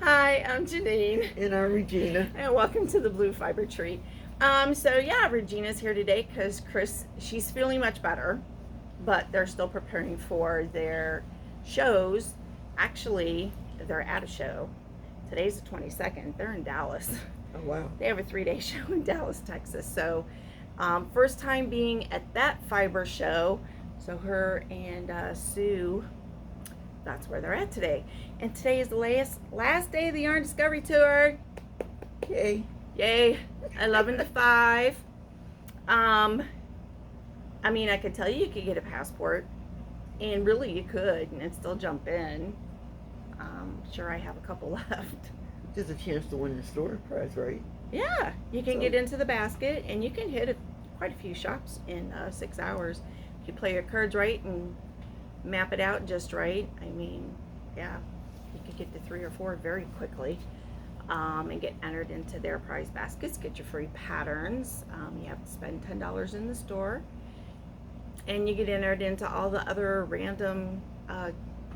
Hi, I'm Jeannine. And I'm Regina. And welcome to the Blue Fiber Tree. So yeah, Regina's here today because Kris, she's feeling much better, but they're still preparing for their shows. Actually, they're at a show. Today's the 22nd. They're in Dallas. Oh, wow. They have a 3-day show in Dallas, Texas. So first time being at that fiber show. So her and Sue, that's where they're at today. And today is the last day of the Yarn Discovery Tour. Yay. Yay. 11 to 5. I mean, I could tell you could get a passport. And really you could and still jump in. Sure, I have a couple left. There's a chance to win the store prize, right? Yeah, you can get into the basket and you can hit quite a few shops in 6 hours. If you play your cards right and map it out just right, I mean, yeah, you could get to 3 or 4 very quickly and get entered into their prize baskets, get your free patterns. You have to spend $10 in the store and you get entered into all the other random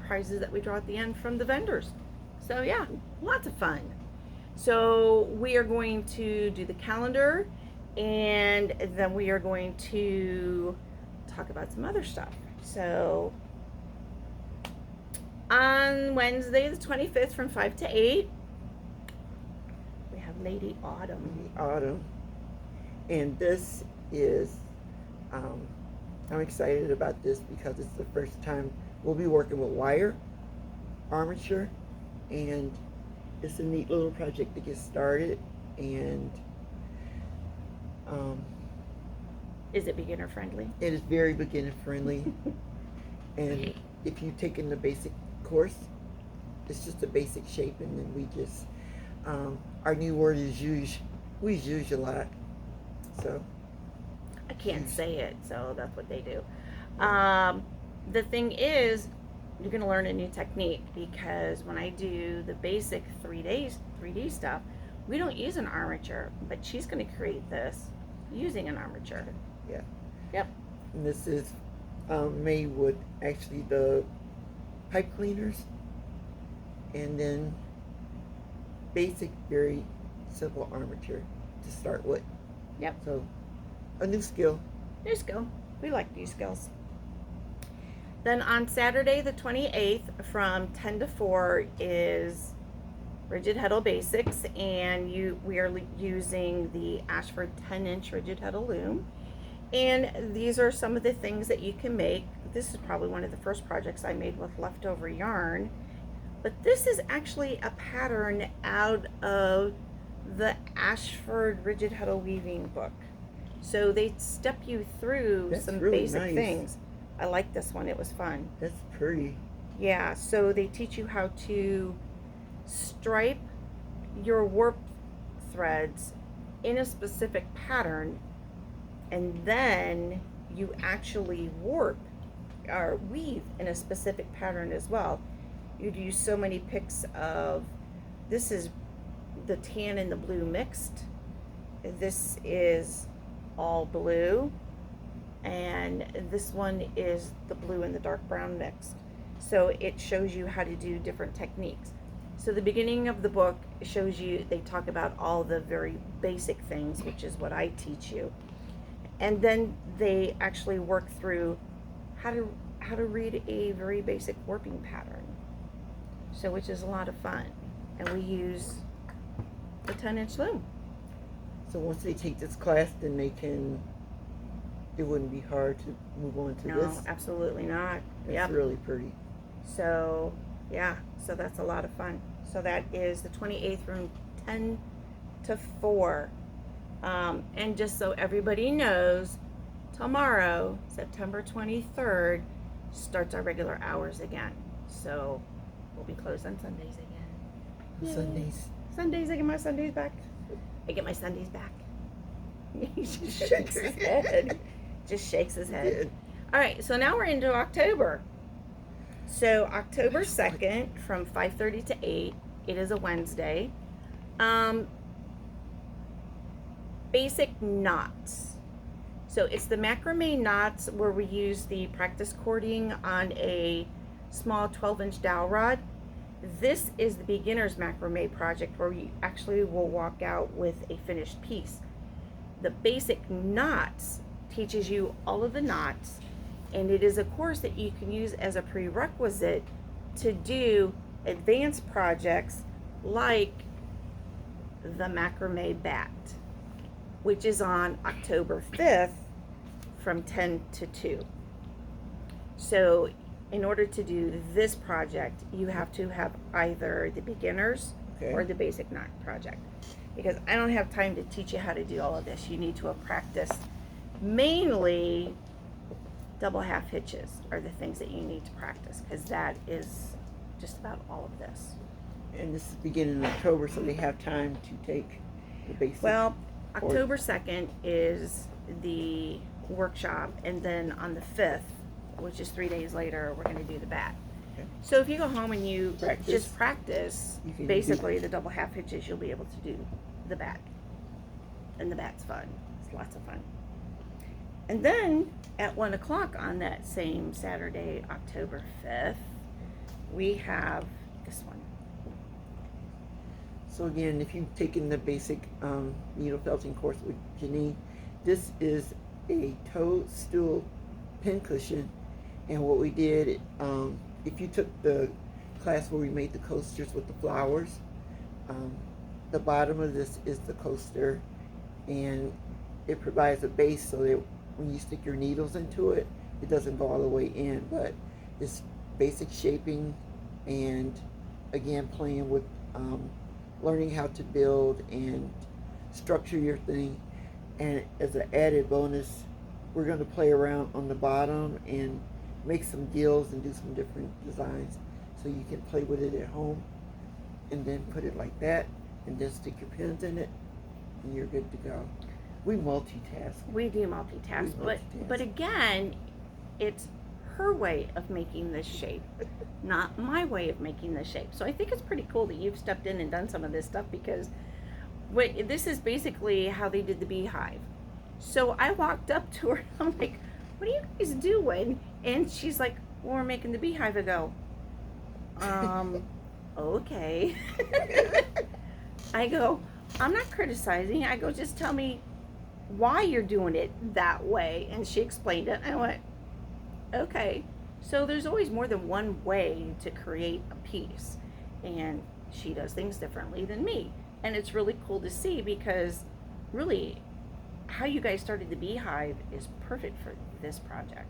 prizes that we draw at the end from the vendors. So yeah, lots of fun. So we are going to do the calendar and then we are going to talk about some other stuff. So on Wednesday the 25th from 5 to 8, we have Lady Autumn. Autumn. And this is, I'm excited about this because it's the first time we'll be working with wire, armature, and it's a neat little project to get started. And is it beginner friendly? it is very beginner friendly. And if you've taken the basic course, it's just a basic shape, and then we just our new word is use. We use a lot, so I can't say it, so that's what they do. The thing is, you're going to learn a new technique because when I do the basic 3D stuff, we don't use an armature, but she's going to create this using an armature. Yeah. Yep. And this is made with actually the pipe cleaners, and then basic, very simple armature to start with. Yep. So a new skill. New skill. We like new skills. Then on Saturday the 28th from 10 to 4 is Rigid Heddle Basics, and we are using the Ashford 10-inch Rigid Heddle loom. And these are some of the things that you can make. This is probably one of the first projects I made with leftover yarn. But this is actually a pattern out of the Ashford Rigid Heddle weaving book. So they step you through some really basic nice. things. I like this one. It was fun. That's pretty. Yeah, so they teach you how to stripe your warp threads in a specific pattern, and then you actually warp or weave in a specific pattern as well. You'd use so many picks of, this is the tan and the blue mixed. This is all blue. And this one is the blue and the dark brown mixed. So it shows you how to do different techniques. So the beginning of the book shows you, they talk about all the very basic things, which is what I teach you. And then they actually work through how to read a very basic warping pattern. So which is a lot of fun. And we use the 10-inch loom. So once they take this class, then it wouldn't be hard to move on to this. No, absolutely not. It's Yep. really pretty. So yeah, so that's a lot of fun. So that is the 28th from 10 to 4. And just so everybody knows, tomorrow, September 23rd, starts our regular hours again. So we'll be closed on Sundays again. Yay. Sundays, I get my Sundays back. I get my Sundays back. He just shakes his head. Just shakes his head. All right, so now we're into October. So October 2nd from 5:30 to 8. It is a Wednesday. Basic knots. So it's the macrame knots where we use the practice cording on a small 12-inch dowel rod. This is the Beginners Macrame project where you actually will walk out with a finished piece. The basic knots teaches you all of the knots, and it is a course that you can use as a prerequisite to do advanced projects like the Macrame Bat, which is on October 5th from 10 to 2. So in order to do this project, you have to have either the beginners or the basic knot project. Because I don't have time to teach you how to do all of this. You need to have practice. Mainly, double half hitches are the things that you need to practice, because that is just about all of this. And this is beginning in October, so they have time to take the basic. Well, October 2nd is the workshop, and then on the 5th, which is 3 days later, we're going to do the bat. Okay. So if you go home and you just practice, You can basically the double half hitches, you'll be able to do the bat. And the bat's fun. It's lots of fun. And then at 1 o'clock on that same Saturday, October 5th, we have this one. So again, if you've taken the basic needle felting course with Jeannine, this is a Toadstool pincushion. And what we did, if you took the class where we made the coasters with the flowers, the bottom of this is the coaster, and it provides a base so that when you stick your needles into it, it doesn't go all the way in, but it's basic shaping and again playing with learning how to build and structure your thing. And as an added bonus, we're going to play around on the bottom and make some deals and do some different designs so you can play with it at home, and then put it like that and then stick your pins in it and you're good to go. We multitask. We do multitask, but again, it's her way of making this shape, not my way of making this shape. So I think it's pretty cool that you've stepped in and done some of this stuff, because this is basically how they did the beehive. So I walked up to her, I'm like, what are you guys doing? And she's like, well, we're making the beehive. I go, okay. I go, I'm not criticizing. I go, just tell me why you're doing it that way. And she explained it. I went, okay. So there's always more than one way to create a piece. And she does things differently than me. And it's really cool to see, because really how you guys started the beehive is perfect for this project.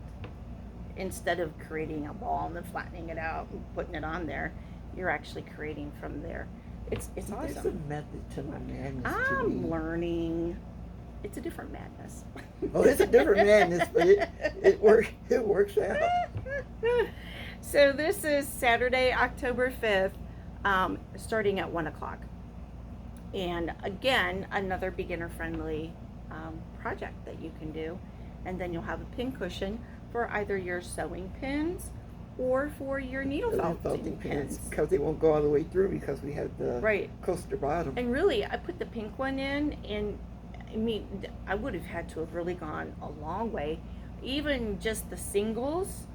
Instead of creating a ball and then flattening it out and putting it on there, you're actually creating from there. It's awesome. There's a method to my madness. I'm learning. It's a different madness. Oh, it's a different madness, but it works out. So this is Saturday, October 5th, starting at 1 o'clock. And again, another beginner-friendly project that you can do. And then you'll have a pin cushion for either your sewing pins or for your needle felting pins. Because they won't go all the way through, because we have the coaster bottom. And really, I put the pink one in, and I mean, I would have had to have really gone a long way. Even just the singles,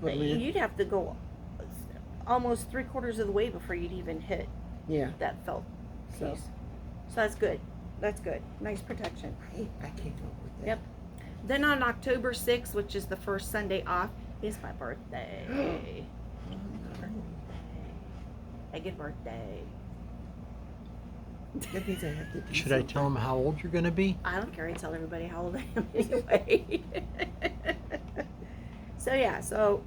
you'd have to go almost 3/4 of the way before you'd even hit that felt piece. So that's good. That's good. Nice protection. I came up with that. Yep. Then on October 6th, which is the first Sunday off, is my birthday. A good birthday. That means I have to do Should I tell them how old you're going to be? I don't care. I tell everybody how old I am anyway. So yeah, so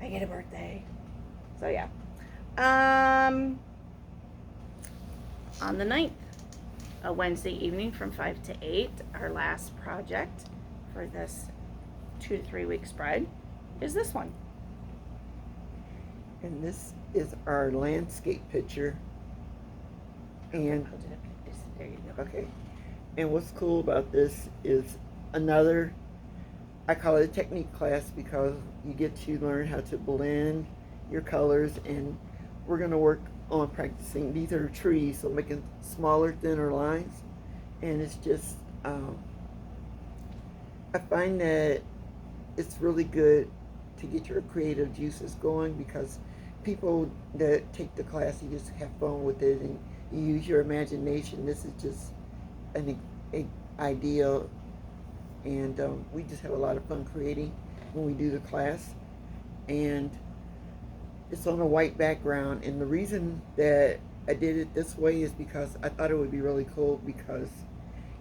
I get a birthday. So yeah. On the 9th, a Wednesday evening from 5 to 8, our last project for this 2 to 3 week spread is this one. And this is our landscape picture. And there you go. okay. And what's cool about this is another, I call it a technique class, because you get to learn how to blend your colors, and we're going to work on practicing. These are trees, so making smaller, thinner lines. And it's just, I find that it's really good to get your creative juices going, because people that take the class, you just have fun with it and you use your imagination. This is just an idea, and we just have a lot of fun creating when we do the class. And it's on a white background, and the reason that I did it this way is because I thought it would be really cool because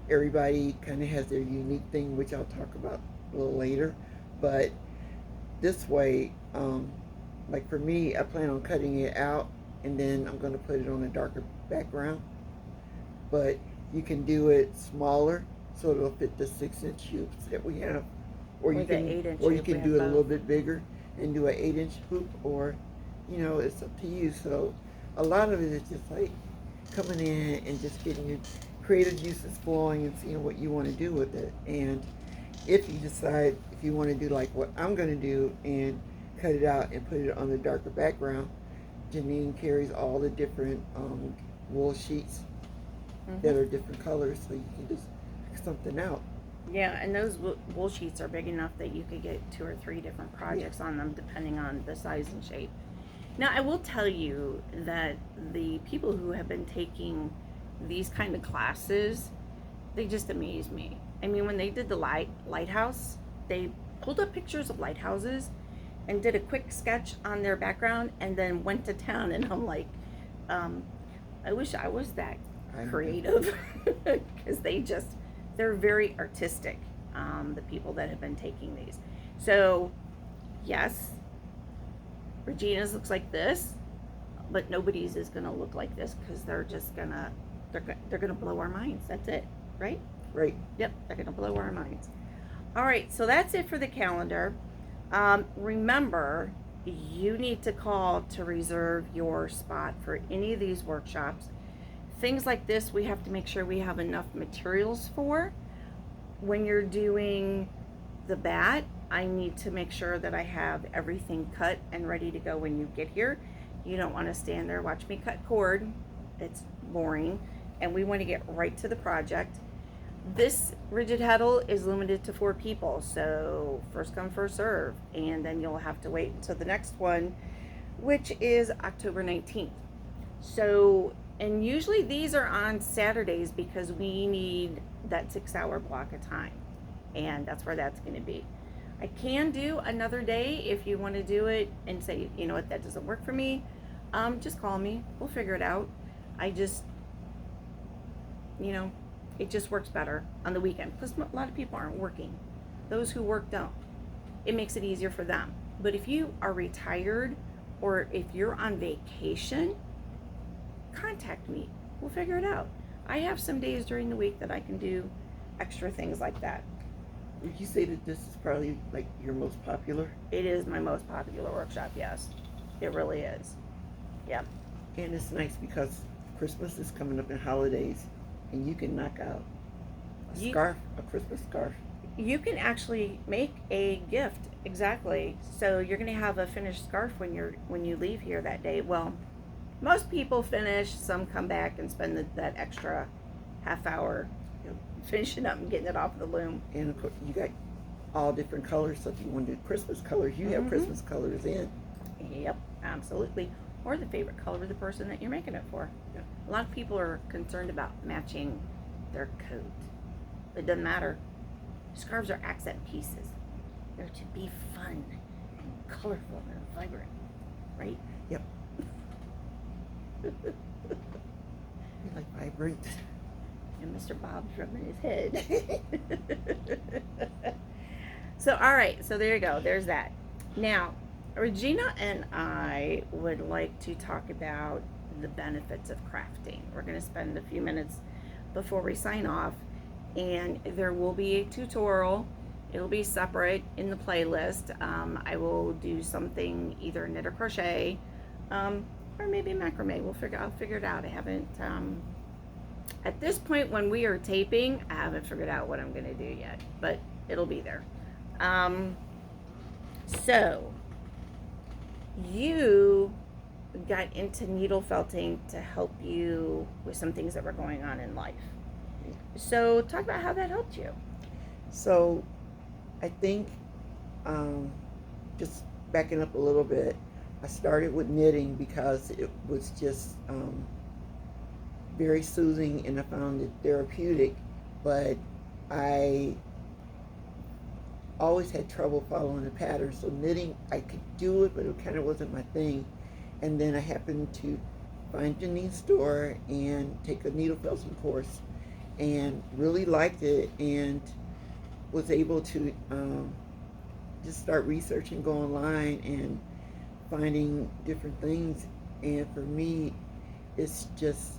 everybody kind of has their unique thing, which I'll talk about a little later. But this way, like for me, I plan on cutting it out and then I'm going to put it on a darker background. But you can do it smaller so it'll fit the 6-inch hoops that we have, or you the can 8-inch or you hoop can we do have it a little both. bit bigger and do an 8-inch hoop, or it's up to you. So a lot of it is just like coming in and just getting your creative juices flowing and seeing what you want to do with it. And if you decide if you want to do like what I'm going to do and cut it out and put it on the darker background, Jeannine carries all the different wool sheets that are different colors, so you can just pick something out. Yeah, and those wool sheets are big enough that you could get 2 or 3 different projects on them depending on the size and shape. Now, I will tell you that the people who have been taking these kind of classes, they just amaze me. I mean, when they did the lighthouse, they pulled up pictures of lighthouses and did a quick sketch on their background and then went to town. And I'm like, I wish I was that creative because they're very artistic, the people that have been taking these. So, yes, Regina's looks like this, but nobody's is gonna look like this because they're gonna blow our minds. That's it, right? Right. Yep, they're gonna blow our minds. All right, so that's it for the calendar. Remember, you need to call to reserve your spot for any of these workshops. Things like this, we have to make sure we have enough materials for. When you're doing the bat, I need to make sure that I have everything cut and ready to go when you get here. You don't want to stand there, watch me cut cord. It's boring. And we want to get right to the project. This rigid heddle is limited to 4 people, so first come, first serve. And then you'll have to wait until the next one, which is October 19th. So, and usually these are on Saturdays because we need that 6-hour block of time. And that's where that's going to be. I can do another day if you want to do it and say, you know what, that doesn't work for me. Just call me. We'll figure it out. I just, it just works better on the weekend because a lot of people aren't working. Those who work don't. It makes it easier for them. But if you are retired or if you're on vacation, contact me. We'll figure it out. I have some days during the week that I can do extra things like that. Would you say that this is probably like your most popular? It is my most popular workshop, yes. It really is. Yep. And it's nice because Christmas is coming up in holidays and you can knock out a Christmas scarf. You can actually make a gift, exactly. So you're going to have a finished scarf when you leave here that day. Well, most people finish, some come back and spend that extra half hour finishing up and getting it off the loom. And of course, you got all different colors. So if you want to do Christmas colors, you have Christmas colors in. Yep, absolutely. Or the favorite color of the person that you're making it for. Yeah. A lot of people are concerned about matching their coat. It doesn't matter. Scarves are accent pieces. They're to be fun and colorful and vibrant, right? Yep. You like vibrant. And Mr. Bob's rubbing his head. So, all right. So there you go. There's that. Now, Regina and I would like to talk about the benefits of crafting. We're going to spend a few minutes before we sign off, and there will be a tutorial. It'll be separate in the playlist. I will do something either knit or crochet, or maybe macrame. I'll figure it out. I haven't. At this point, when we are taping, I haven't figured out what I'm going to do yet, but it'll be there. So, you got into needle felting to help you with some things that were going on in life. So, talk about how that helped you. So, I think, just backing up a little bit, I started with knitting because it was just very soothing and I found it therapeutic, but I always had trouble following the pattern. So knitting, I could do it, but it kind of wasn't my thing. And then I happened to find Jeannine's store and take a needle felting course and really liked it and was able to just start researching, go online and finding different things. And for me, it's just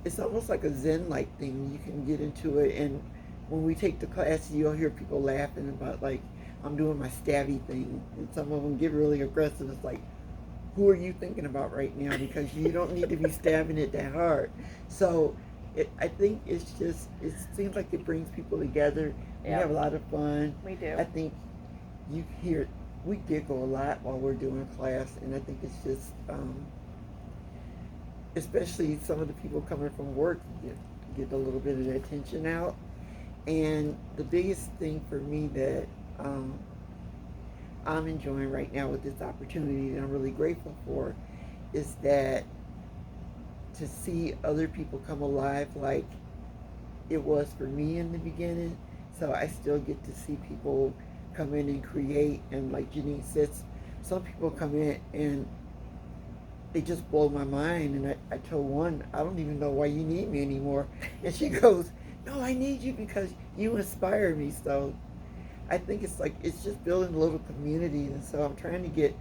it's almost like a Zen-like thing. You can get into it, and when we take the class, you'll hear people laughing about like I'm doing my stabby thing, and some of them get really aggressive. It's like, who are you thinking about right now? Because you don't need to be stabbing it that hard. So I think it's just, it seems like it brings people together. We have a lot of fun. We do. I think you hear, we giggle a lot while we're doing class, and I think it's just, especially some of the people coming from work, get a little bit of their tension out. And the biggest thing for me that I'm enjoying right now with this opportunity that I'm really grateful for is that to see other people come alive like it was for me in the beginning. So I still get to see people come in and create, and like Jeannine says, some people come in and they just blow my mind. And I told one, I don't even know why you need me anymore. And she goes, no, I need you because you inspire me. So I think it's like, it's just building a little community. And so I'm trying to get,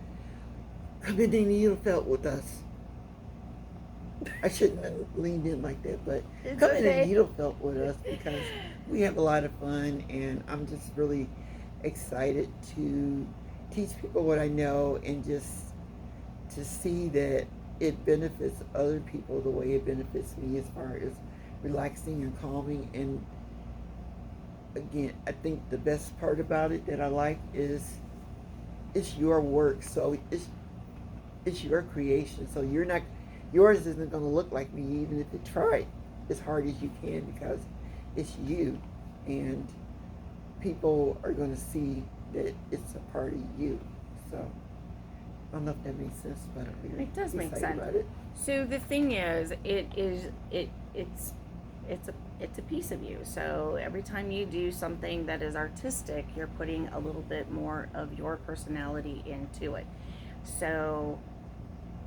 come in and needle felt with us. I shouldn't have leaned in like that, but It's come in okay. and needle felt with us because we have a lot of fun, and I'm just really excited to teach people what I know and just to see that it benefits other people the way it benefits me as far as relaxing and calming. And again, I think the best part about it that I like is it's your work, so it's your creation. So you're not, yours isn't going to look like me even if you try as hard as you can because it's you, and people are going to see that it's a part of you. So I don't know if that makes sense, but I'm very It does make excited sense. about it. So the thing is, it's a piece of you. So every time you do something that is artistic, you're putting a little bit more of your personality into it. So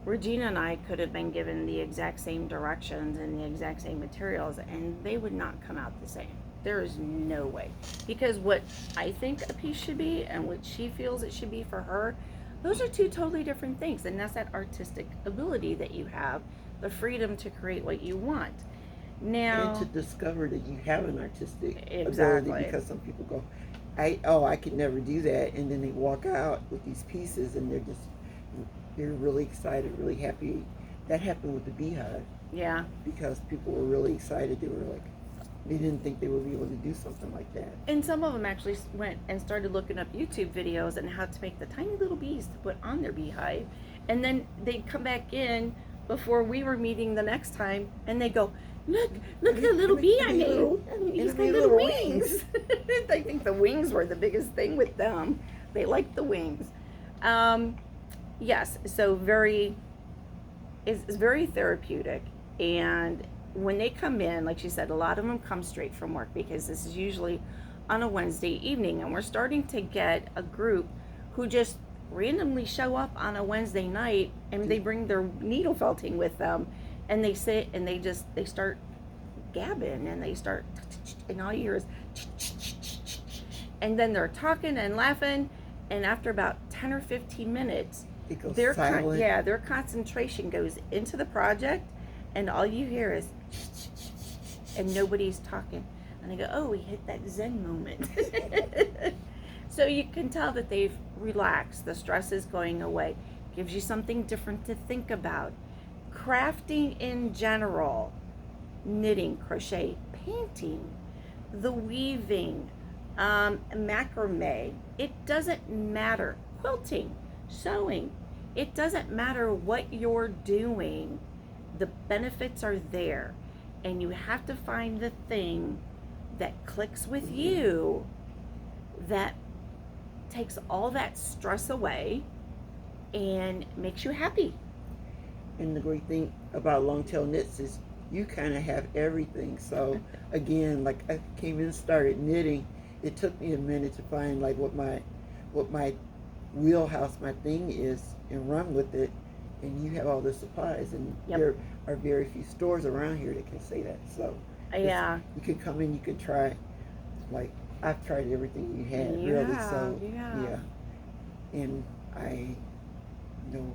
Regina and I could have been given the exact same directions and the exact same materials, and they would not come out the same. There is no way. Because what I think a piece should be and what she feels it should be for her, those are two totally different things. And that's that artistic ability that you have, the freedom to create what you want. Now, And to discover that you have an artistic Exactly. ability, because some people go, I could never do that, and then they walk out with these pieces and they're really excited, really happy. That happened with the beehive yeah. because people were really excited. They were like, they didn't think they would be able to do something like that. And some of them actually went and started looking up YouTube videos and how to make the tiny little bees to put on their beehive. And then they'd come back in before we were meeting the next time and they go, look at the little bee I made. He's got little wings. I think the wings were the biggest thing with them. They liked the wings. Yes, so it's very therapeutic. And when they come in, like she said, a lot of them come straight from work because this is usually on a Wednesday evening, and we're starting to get a group who just randomly show up on a Wednesday night and they bring their needle felting with them, and they sit and they start gabbing and they start, and all you hear is, and then they're talking and laughing, and after about 10 or 15 minutes, It goes their silent. their concentration goes into the project, and all you hear is, and nobody's talking. And I go, oh, we hit that Zen moment. So you can tell that they've relaxed. The stress is going away. Gives you something different to think about. Crafting in general, knitting, crochet, painting, the weaving, macrame. It doesn't matter. Quilting, sewing. It doesn't matter what you're doing. The benefits are there, and you have to find the thing that clicks with you, that takes all that stress away and makes you happy. And the great thing about long tail knits is you kind of have everything. So again, like I came in and started knitting, it took me a minute to find like what my wheelhouse, my thing is, and run with it. And you have all the supplies, and there are very few stores around here that can say that. So Yeah. you can come in, you can try, like I've tried everything you had, really. So yeah, and I know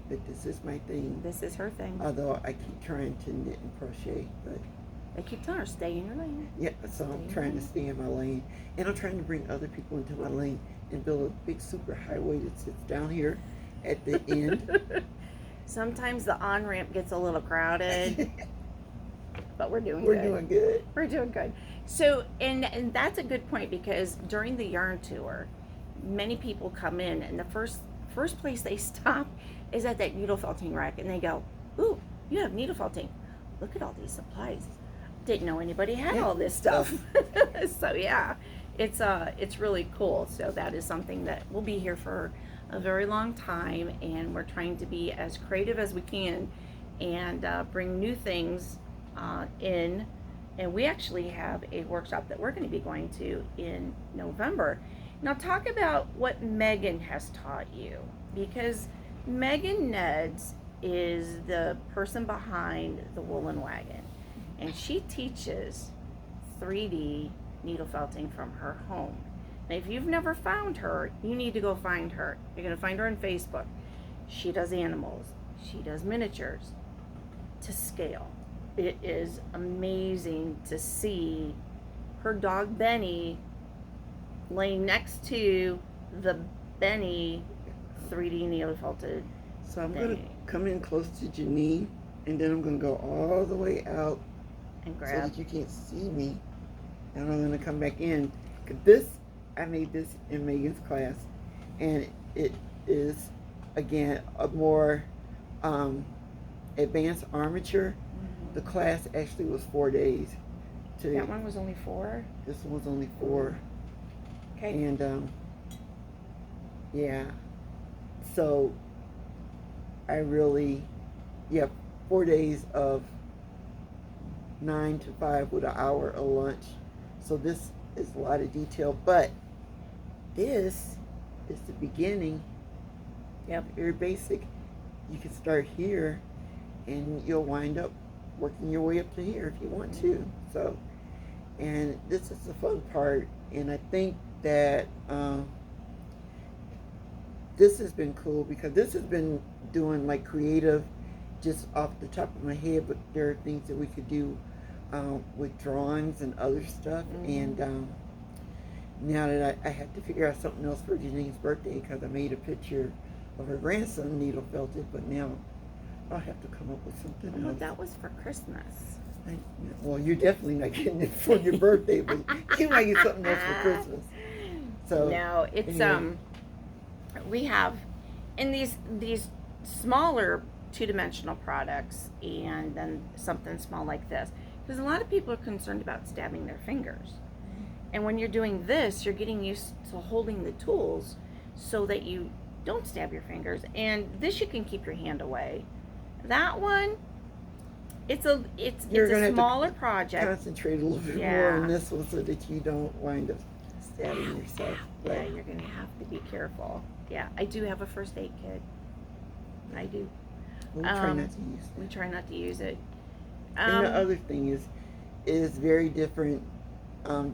that this is my thing. This is her thing. Although I keep trying to knit and crochet, but I keep telling her, stay in your lane. yeah, so I'm trying to stay in my lane, and I'm trying to bring other people into my lane and build a big super highway that sits down here at the end. Sometimes the on-ramp gets a little crowded, but we're doing We're good. doing good. We're doing good. So, and that's a good point, because during the yarn tour, many people come in, and the first place they stop is at that needle felting rack, and they go, "Ooh, you have needle felting. Look at all these supplies. Didn't know anybody had all this stuff." So yeah, it's really cool. So that is something that will be here for a very long time, and we're trying to be as creative as we can and bring new things in. And we actually have a workshop that we're going to be going to in November. Now talk about what Megan has taught you, because Megan Neds is the person behind the Woolen Wagon, and she teaches 3D needle felting from her home. Now, if you've never found her, you need to go find her. You're going to find her on Facebook. She does animals. She does miniatures to scale. It is amazing to see her dog Benny laying next to the Benny 3D needle felted. So I'm going to come in close to Jeannine, and then I'm going to go all the way out and grab, so that you can't see me. And I'm going to come back in. 'Cause I made this in Megan's class, and it is, again, a more advanced armature. Mm-hmm. The class actually was 4 days. That one was only 4? This one was only 4. Okay. And, yeah. So, I really, 4 days of 9 to 5 with an hour of lunch. So this is a lot of detail, but this is the beginning. Very basic. You can start here, and you'll wind up working your way up to here if you want to. So, and this is the fun part, and I think that this has been cool, because this has been doing like creative just off the top of my head, but there are things that we could do with drawings and other stuff. Mm-hmm. And now that I have to figure out something else for Jeannine's birthday, because I made a picture of her grandson needle felted, but now I'll have to come up with something else. That was for Christmas. Well, you're definitely not getting it for your birthday, but you might get something else for Christmas. So no, it's anyway. We have in these smaller 2-dimensional products, and then something small like this, because a lot of people are concerned about stabbing their fingers. And when you're doing this, you're getting used to holding the tools so that you don't stab your fingers. And this, you can keep your hand away. That one, it's a smaller project. Concentrate a little bit more on this one so that you don't wind up stabbing yourself. Yeah, you're going to have to be careful. Yeah, I do have a first aid kit. I do. We try not to use it. We try not to use it. And the other thing is very different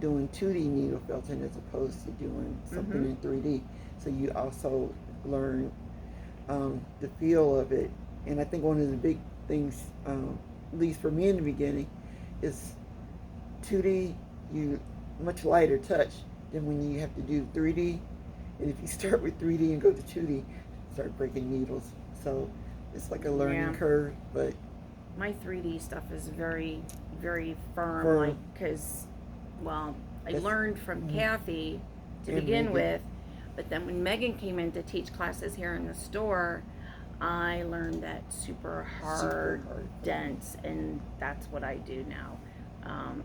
doing 2D needle felting as opposed to doing something in 3D. So you also learn the feel of it. And I think one of the big things, at least for me in the beginning, is 2D, you much lighter touch than when you have to do 3D. And if you start with 3D and go to 2D, start breaking needles. So it's like a learning curve, but my 3D stuff is very, very firm, like, because, well, I learned from Kathy to begin with, but then when Megan came in to teach classes here in the store, I learned that super hard, dense, and that's what I do now.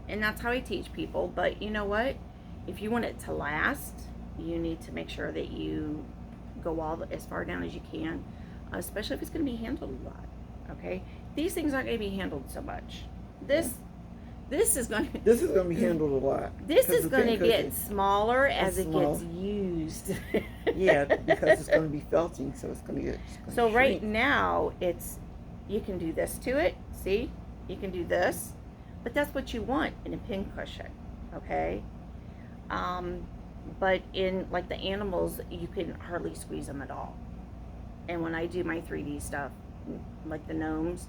And that's how I teach people. But you know what? If you want it to last, you need to make sure that you go as far down as you can, especially if it's going to be handled a lot. Okay, these things aren't going to be handled so much. This is going to be handled a lot. This is going to get smaller as it gets used. Yeah, because it's going to be felting, so it's going to get. So right now, you can do this to it. See, you can do this, but that's what you want in a pin cushion, okay? But in like the animals, you can hardly squeeze them at all. And when I do my 3D stuff, like the gnomes,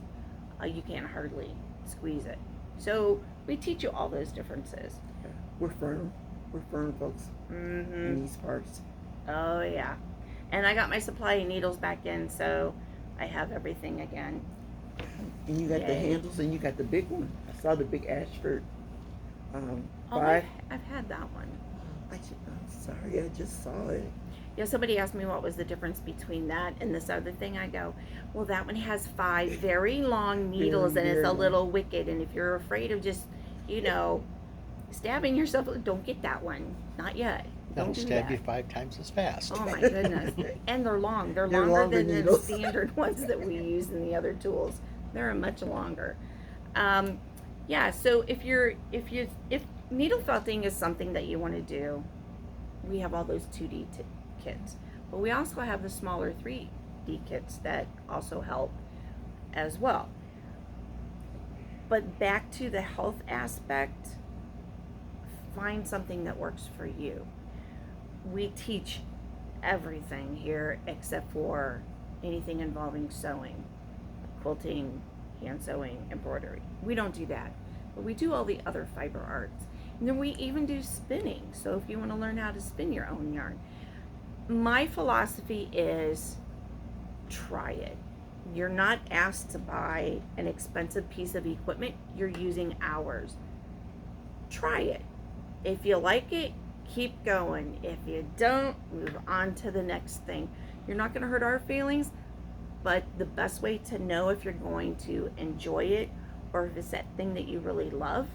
you can't hardly squeeze it. So we teach you all those differences. We're firm folks in these parts. Oh yeah, and I got my supply of needles back in, so I have everything again. And you got the handles, and you got the big one. I saw the big Ashford. I've had that one. I'm sorry, I just saw it. Yeah, somebody asked me what was the difference between that and this other thing. I go, well, that one has 5 very long needles, and it's a little wicked. And if you're afraid of just, stabbing yourself, don't get that one. Not yet. That'll stab you 5 times as fast. Oh my goodness. And they're long. They're longer than the standard ones that we use in the other tools. They're much longer. Yeah, so if needle felting is something that you want to do, we have all those 2D kits. But we also have the smaller 3D kits that also help as well. But back to the health aspect, find something that works for you. We teach everything here except for anything involving sewing, quilting, hand sewing, embroidery. We don't do that, but we do all the other fiber arts. And then we even do spinning. So if you want to learn how to spin your own yarn, my philosophy is try it. You're not asked to buy an expensive piece of equipment. You're using ours. Try it. If you like it, keep going. If you don't, move on to the next thing. You're not going to hurt our feelings, but the best way to know if you're going to enjoy it or if it's that thing that you really love,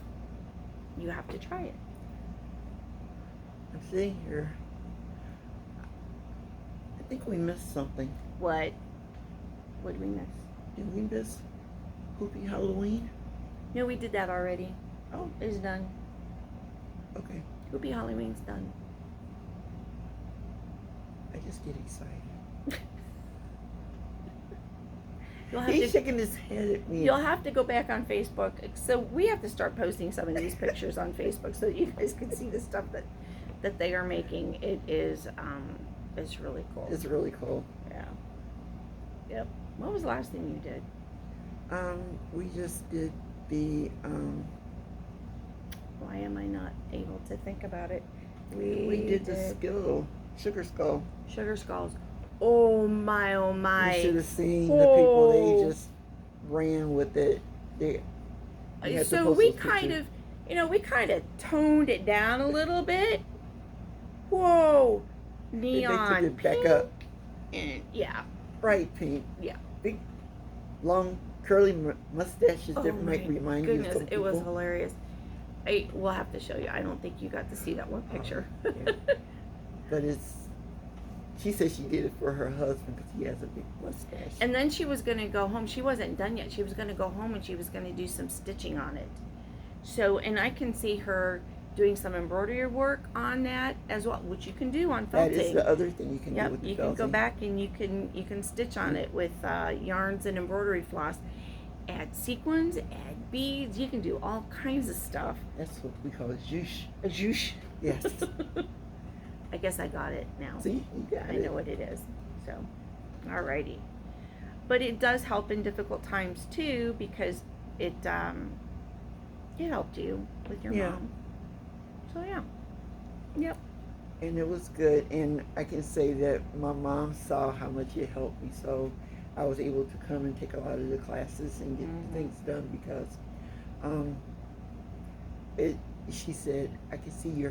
you have to try it. I'm sitting here. I think we missed something. What did we miss? Did we miss Hoopy Halloween? No, we did that already. Oh, It's done. okay. Hoopy Halloween's done. I just get excited. He's shaking his head at me. You'll have to go back on Facebook. So we have to start posting some of these pictures on Facebook so that you guys can see the stuff that they are making. It is it's really cool. It's really cool. Yeah. Yep. What was the last thing you did? We just did the Why am I not able to think about it? we did the sugar skull. Sugar skulls. Oh my, oh my. You should have seen the people. They just ran with it. So we kind of toned it down a little bit. Whoa. Neon they took it pink. back up. And yeah. Bright pink. Yeah. Big, long, curly mustaches that Oh might my remind you of goodness, some it people. was hilarious. We'll have to show you. I don't think you got to see that one picture. Yeah. But she said she did it for her husband because he has a big mustache. And then she was going to go home. She wasn't done yet. She was going to go home and she was going to do some stitching on it. So, and I can see her doing some embroidery work on that as well, which you can do on felting. That is the other thing you can do with the you felting. can go back and you can stitch on it with yarns and embroidery floss. Add sequins, add beads. You can do all kinds of stuff. That's what we call a zhoosh. A zhoosh. Yes. I guess I got it now. See, you got I it. know what it is. So, alrighty. But it does help in difficult times too because it helped you with your mom. So yeah. Yep. And it was good, and I can say that my mom saw how much it helped me, so I was able to come and take a lot of the classes and get things done because she said, I can see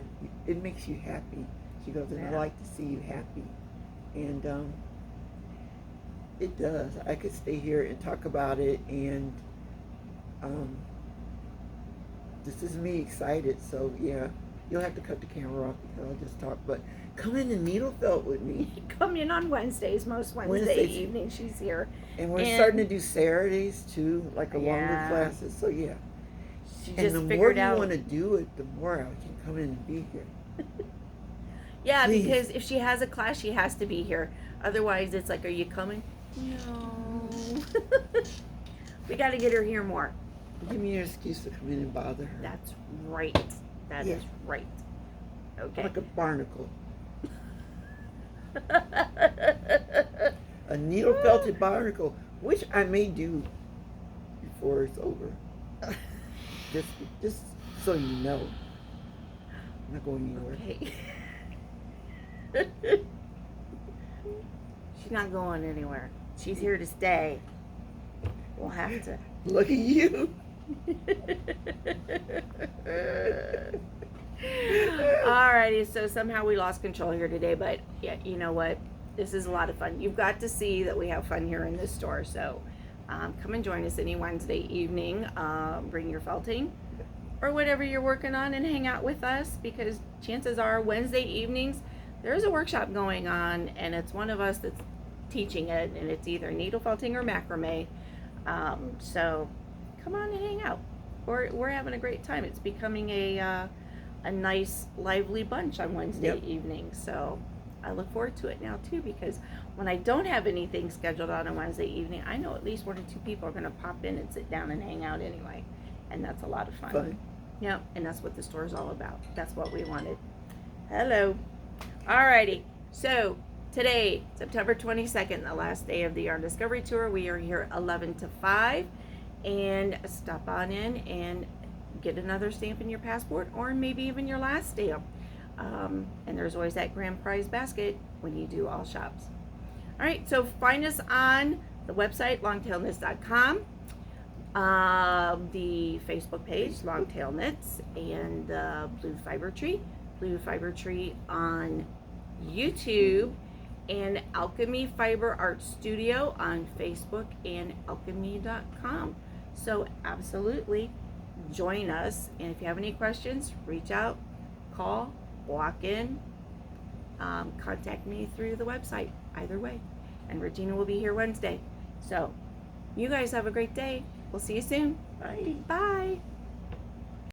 it makes you happy. She goes, and I like to see you happy. And it does. I could stay here and talk about it, and this is me excited, so yeah, You'll have to cut the camera off because I'll just talk. But come in and needle felt with me. Come in on Wednesdays, most Wednesday evenings she's here. And we're starting to do Saturdays too, like longer Yeah. classes. So yeah. She And just the more figured you out. want to do it, the more I can come in and be here. Yeah, Please. because if she has a class, she has to be here. Otherwise, it's like, are you coming? No. We got to get her here more. Give me an excuse to come in and bother her. That's right. That is right. Okay. Like a barnacle. A needle felted barnacle, which I may do before it's over. just so you know. I'm not going anywhere. Okay. She's not going anywhere. She's here to stay. We'll have to. Look at you. Alrighty, so somehow we lost control here today, but yeah, you know what? This is a lot of fun. You've got to see that we have fun here in this store, so come and join us any Wednesday evening. Bring your felting or whatever you're working on and hang out with us, because chances are Wednesday evenings there's a workshop going on and it's one of us that's teaching it, and it's either needle felting or macrame. So come on and hang out. We're having a great time. It's becoming a nice lively bunch on Wednesday evenings, so I look forward to it now too, because when I don't have anything scheduled on a Wednesday evening, I know at least 1 or 2 people are going to pop in and sit down and hang out anyway, and that's a lot of fun. Yeah, and that's what the store is all about. That's what we wanted. Hello. Alrighty, so today, September 22nd, the last day of the Yarn Discovery Tour. We are here 11 to 5, and stop on in and get another stamp in your passport, or maybe even your last stamp. And there's always that grand prize basket when you do all shops. All right, so find us on the website, longtailknits.com, the Facebook page, Longtail Knits, and Blue Fiber Tree on YouTube, and alk&me Fiber Art Studio on Facebook and alk&me.com. So absolutely join us, and if you have any questions, reach out, call, walk in, contact me through the website, either way. And Regina will be here Wednesday. So you guys have a great day. We'll see you soon. Bye. Bye.